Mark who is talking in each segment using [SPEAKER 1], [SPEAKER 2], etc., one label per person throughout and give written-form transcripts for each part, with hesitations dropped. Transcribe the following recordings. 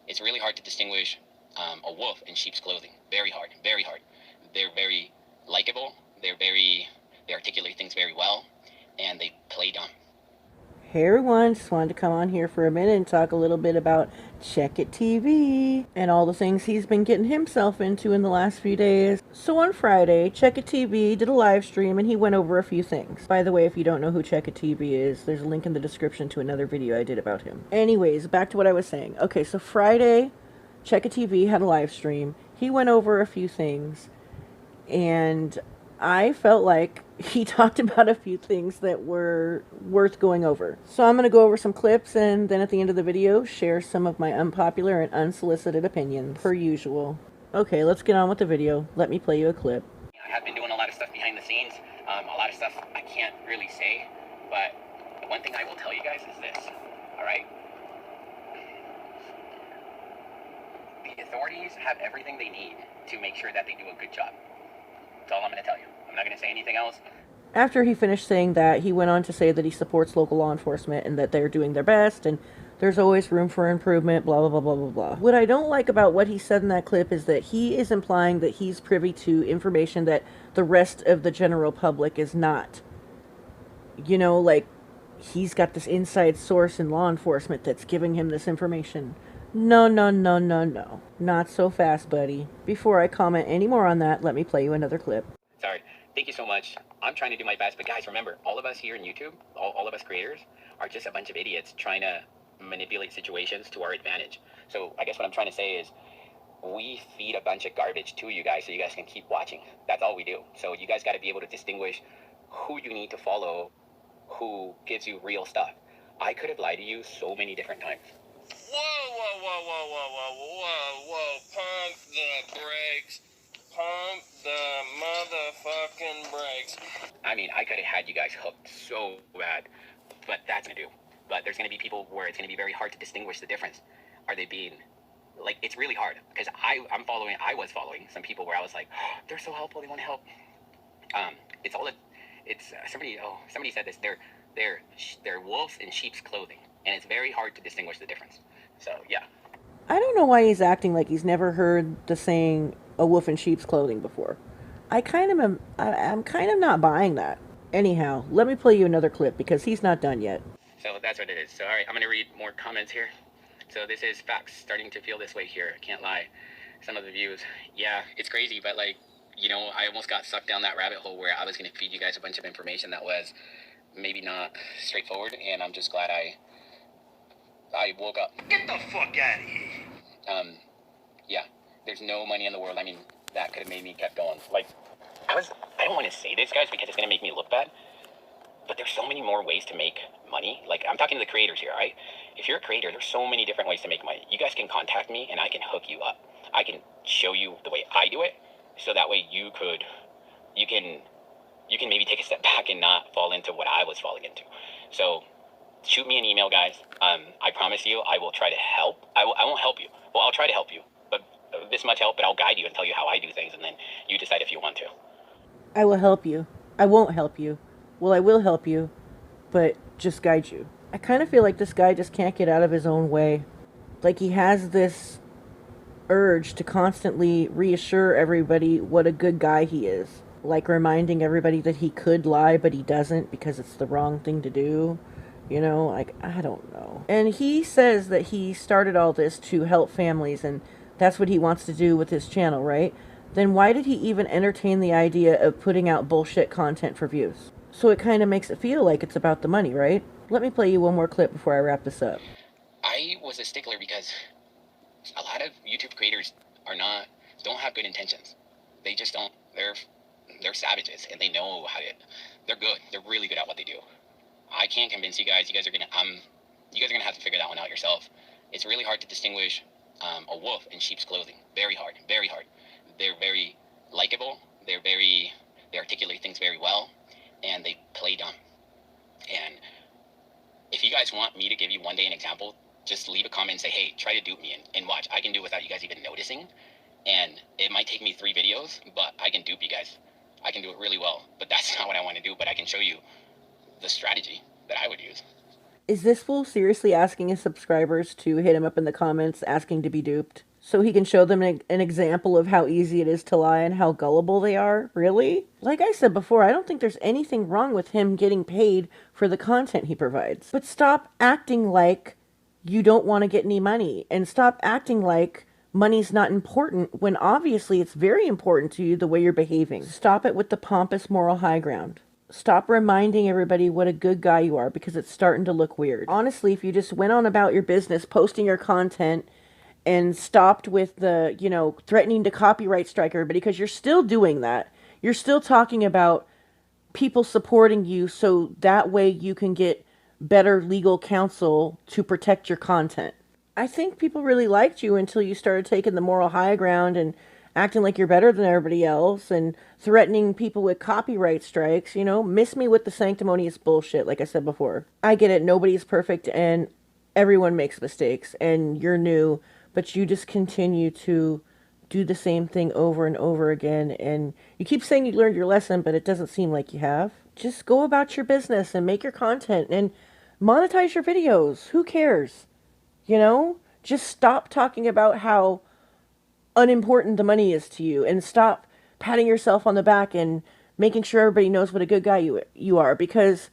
[SPEAKER 1] It's really hard to distinguish a wolf in sheep's clothing. Very hard, very hard. They're very likable. They articulate things very well, and they play dumb.
[SPEAKER 2] Hey everyone, just wanted to come on here for a minute and talk a little bit about Checkit TV and all the things he's been getting himself into in the last few days. So on Friday, Checkit TV did a live stream and he went over a few things. By the way, if you don't know who Checkit TV is, there's a link in the description to another video I did about him. Anyways, back to what I was saying. Okay, so Friday, Checkit TV had a live stream. He went over a few things and I felt like he talked about a few things that were worth going over. So I'm going to go over some clips and then at the end of the video share some of my unpopular and unsolicited opinions, per usual. Okay, let's get on with the video. Let me play you a clip.
[SPEAKER 1] I have been doing a lot of stuff behind the scenes, a lot of stuff I can't really say, but the one thing I will tell you guys is this, all right? The authorities have everything they need to make sure that they do a good job. That's all I'm going to tell you. I'm not going to say anything else.
[SPEAKER 2] After he finished saying that, he went on to say that he supports local law enforcement and that they're doing their best and there's always room for improvement, blah, blah, blah, blah, blah, blah. What I don't like about what he said in that clip is that he is implying that he's privy to information that the rest of the general public is not. You know, like, he's got this inside source in law enforcement that's giving him this information. No, no, no, no, no. Not so fast, buddy. Before I comment any more on that, let me play you another clip.
[SPEAKER 1] Sorry. Thank you so much. I'm trying to do my best, but guys, remember, all of us here in YouTube, all of us creators, are just a bunch of idiots trying to manipulate situations to our advantage. So I guess what I'm trying to say is we feed a bunch of garbage to you guys so you guys can keep watching. That's all we do. So you guys got to be able to distinguish who you need to follow, who gives you real stuff. I could have lied to you so many different times.
[SPEAKER 3] Whoa, whoa, whoa, whoa, whoa, whoa, whoa, whoa, pump the brakes. Pump the motherfucking brakes.
[SPEAKER 1] I mean, I could have had you guys hooked so bad, but that's going to do. But there's going to be people where it's going to be very hard to distinguish the difference. Are they being, like, it's really hard, because I was following some people where I was like, oh, they're so helpful, they want to help. Somebody said this, they're wolves in sheep's clothing, and it's very hard to distinguish the difference. So, yeah.
[SPEAKER 2] I don't know why he's acting like he's never heard the saying, a wolf in sheep's clothing before. I'm kind of not buying that. Anyhow, let me play you another clip because he's not done yet.
[SPEAKER 1] So that's what it is. So, all right, I'm going to read more comments here. So this is facts, starting to feel this way here. I can't lie. Some of the views. Yeah, it's crazy, but like, you know, I almost got sucked down that rabbit hole where I was going to feed you guys a bunch of information that was maybe not straightforward, and I'm just glad I woke up.
[SPEAKER 3] Get the fuck out of here.
[SPEAKER 1] Yeah, there's no money in the world. I mean, that could have made me kept going. Like, I don't want to say this, guys, because it's going to make me look bad, but there's so many more ways to make money. Like, I'm talking to the creators here, right? If you're a creator, there's so many different ways to make money. You guys can contact me, and I can hook you up. I can show you the way I do it, so that way you can maybe take a step back and not fall into what I was falling into. So shoot me an email, guys. I promise you, I will try to help. I won't help you. Well, I'll try to help you, but this much help, but I'll guide you and tell you how I do things, and then you decide if you want to.
[SPEAKER 2] I will help you. I won't help you. Well, I will help you, but just guide you. I kind of feel like this guy just can't get out of his own way. Like he has this urge to constantly reassure everybody what a good guy he is. Like reminding everybody that he could lie, but he doesn't because it's the wrong thing to do. You know, like, I don't know. And he says that he started all this to help families, and that's what he wants to do with his channel, right? Then why did he even entertain the idea of putting out bullshit content for views? So it kind of makes it feel like it's about the money, right? Let me play you one more clip before I wrap this up.
[SPEAKER 1] I was a stickler because a lot of YouTube creators don't have good intentions. They just don't. They're savages, and they know they're good. They're really good at what they do. I can't convince you guys. You guys are gonna have to figure that one out yourself. It's really hard to distinguish a wolf in sheep's clothing. Very hard, very hard. They're very likable. They articulate things very well, and they play dumb. And if you guys want me to give you one day an example, just leave a comment and say, hey, try to dupe me and watch. I can do it without you guys even noticing. And it might take me 3 videos, but I can dupe you guys. I can do it really well, but that's not what I want to do. But I can show you the strategy that I would use.
[SPEAKER 2] Is this fool seriously asking his subscribers to hit him up in the comments asking to be duped? So he can show them an example of how easy it is to lie and how gullible they are? Really? Like I said before, I don't think there's anything wrong with him getting paid for the content he provides. But stop acting like you don't want to get any money, and stop acting like money's not important when obviously it's very important to you the way you're behaving. Stop it with the pompous moral high ground. Stop reminding everybody what a good guy you are, because it's starting to look weird. Honestly, if you just went on about your business, posting your content, and stopped with the, threatening to copyright strike everybody, because you're still doing that. You're still talking about people supporting you so that way you can get better legal counsel to protect your content. I think people really liked you until you started taking the moral high ground and acting like you're better than everybody else and threatening people with copyright strikes. Miss me with the sanctimonious bullshit, like I said before. I get it, nobody's perfect and everyone makes mistakes, and you're new, but you just continue to do the same thing over and over again, and you keep saying you learned your lesson, but it doesn't seem like you have. Just go about your business and make your content and monetize your videos. Who cares? Just stop talking about how unimportant the money is to you, and stop patting yourself on the back and making sure everybody knows what a good guy you are, because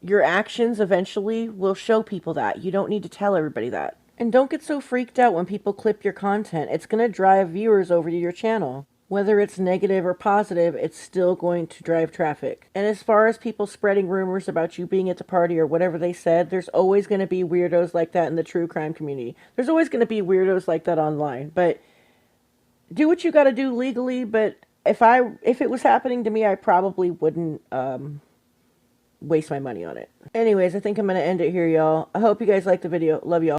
[SPEAKER 2] your actions eventually will show people that. You don't need to tell everybody that. And don't get so freaked out when people clip your content. It's going to drive viewers over to your channel. Whether it's negative or positive, it's still going to drive traffic. And as far as people spreading rumors about you being at the party or whatever they said, there's always going to be weirdos like that in the true crime community. There's always going to be weirdos like that online. But do what you got to do legally. But if it was happening to me, I probably wouldn't waste my money on it. Anyways, I think I'm going to end it here, y'all. I hope you guys liked the video. Love y'all.